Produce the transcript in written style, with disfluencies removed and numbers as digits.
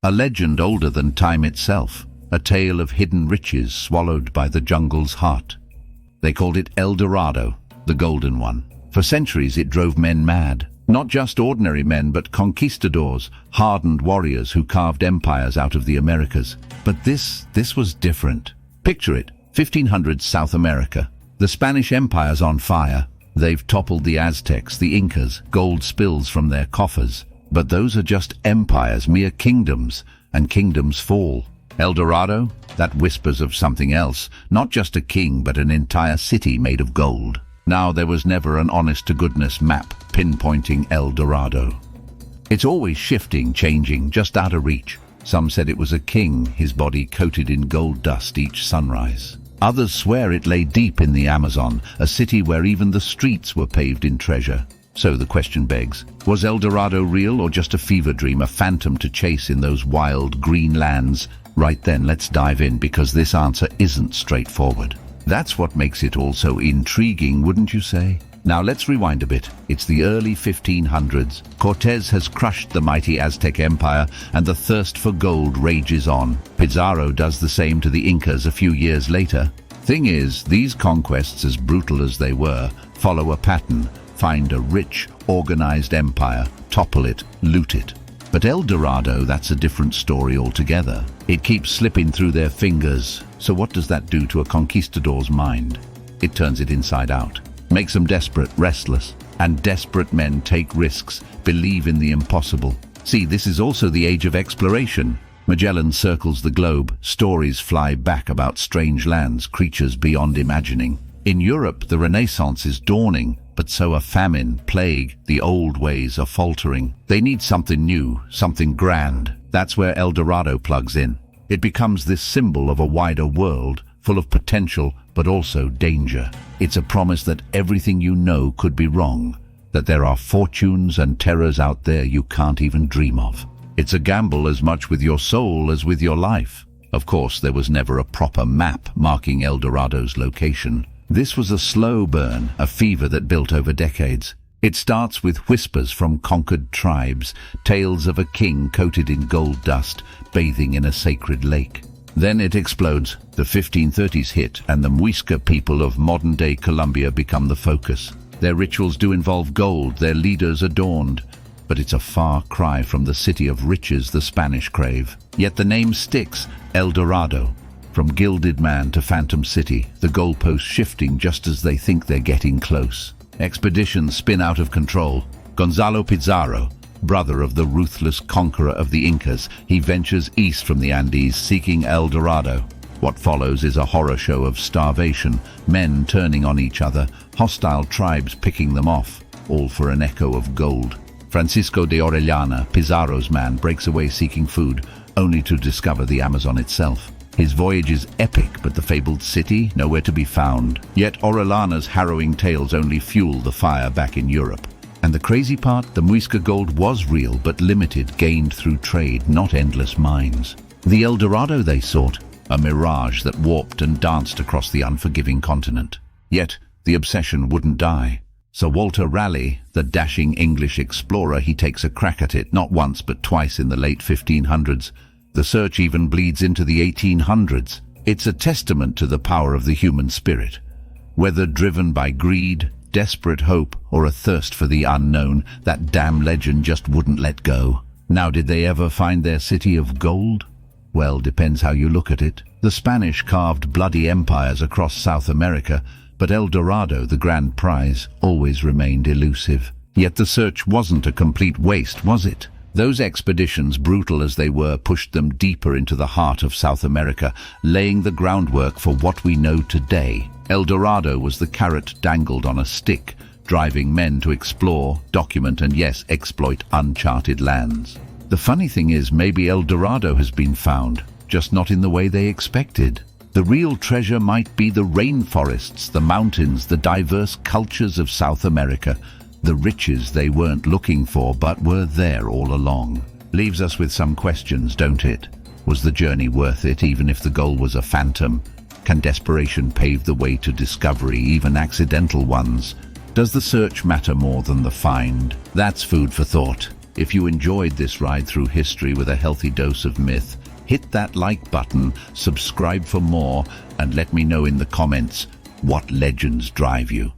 A legend older than time itself, a tale of hidden riches swallowed by the jungle's heart. They called it El Dorado, the golden one. For centuries it drove men mad. Not just ordinary men, but conquistadors, hardened warriors who carved empires out of the Americas. But this was different. Picture it, 1500s South America. The Spanish Empire's on fire. They've toppled the Aztecs, the Incas, gold spills from their coffers. But those are just empires, mere kingdoms, and kingdoms fall. El Dorado? That whispers of something else, not just a king, but an entire city made of gold. Now there was never an honest-to-goodness map pinpointing El Dorado. It's always shifting, changing, just out of reach. Some said it was a king, his body coated in gold dust each sunrise. Others swear it lay deep in the Amazon, a city where even the streets were paved in treasure. So the question begs, was El Dorado real or just a fever dream, a phantom to chase in those wild green lands? Right then, let's dive in, because this answer isn't straightforward. That's what makes it all so intriguing, wouldn't you say? Now let's rewind a bit. It's the early 1500s. Cortez has crushed the mighty Aztec Empire, and the thirst for gold rages on. Pizarro does the same to the Incas a few years later. Thing is, these conquests, as brutal as they were, follow a pattern. Find a rich, organized empire, topple it, loot it. But El Dorado, that's a different story altogether. It keeps slipping through their fingers. So what does that do to a conquistador's mind? It turns it inside out. Makes them desperate, restless. And desperate men take risks, believe in the impossible. See, this is also the age of exploration. Magellan circles the globe. Stories fly back about strange lands, creatures beyond imagining. In Europe, the Renaissance is dawning, but so are famine, plague. The old ways are faltering. They need something new, something grand. That's where El Dorado plugs in. It becomes this symbol of a wider world, full of potential, but also danger. It's a promise that everything you know could be wrong, that there are fortunes and terrors out there you can't even dream of. It's a gamble as much with your soul as with your life. Of course, there was never a proper map marking El Dorado's location. This was a slow burn, a fever that built over decades. It starts with whispers from conquered tribes, tales of a king coated in gold dust, bathing in a sacred lake. Then it explodes. The 1530s hit, and the Muisca people of modern-day Colombia become the focus. Their rituals do involve gold, their leaders adorned. But it's a far cry from the city of riches the Spanish crave. Yet the name sticks, El Dorado. From gilded man to phantom city, the goalposts shifting just as they think they're getting close. Expeditions spin out of control. Gonzalo Pizarro, brother of the ruthless conqueror of the Incas, he ventures east from the Andes seeking El Dorado. What follows is a horror show of starvation, men turning on each other, hostile tribes picking them off, all for an echo of gold. Francisco de Orellana, Pizarro's man, breaks away seeking food, only to discover the Amazon itself. His voyage is epic, but the fabled city, nowhere to be found. Yet Orellana's harrowing tales only fuel the fire back in Europe. And the crazy part, the Muisca gold was real, but limited, gained through trade, not endless mines. The El Dorado they sought, a mirage that warped and danced across the unforgiving continent. Yet the obsession wouldn't die. Sir Walter Raleigh, the dashing English explorer, he takes a crack at it, not once but twice in the late 1500s. The search even bleeds into the 1800s. It's a testament to the power of the human spirit. Whether driven by greed, desperate hope, or a thirst for the unknown, that damn legend just wouldn't let go. Now, did they ever find their city of gold? Well, depends how you look at it. The Spanish carved bloody empires across South America, but El Dorado, the grand prize, always remained elusive. Yet the search wasn't a complete waste, was it? Those expeditions, brutal as they were, pushed them deeper into the heart of South America, laying the groundwork for what we know today. El Dorado was the carrot dangled on a stick, driving men to explore, document, and yes, exploit uncharted lands. The funny thing is, maybe El Dorado has been found, just not in the way they expected. The real treasure might be the rainforests, the mountains, the diverse cultures of South America, the riches they weren't looking for but were there all along. Leaves us with some questions, don't it? Was the journey worth it, even if the goal was a phantom? Can desperation pave the way to discovery, even accidental ones? Does the search matter more than the find? That's food for thought. If you enjoyed this ride through history with a healthy dose of myth, hit that like button, subscribe for more, and let me know in the comments what legends drive you.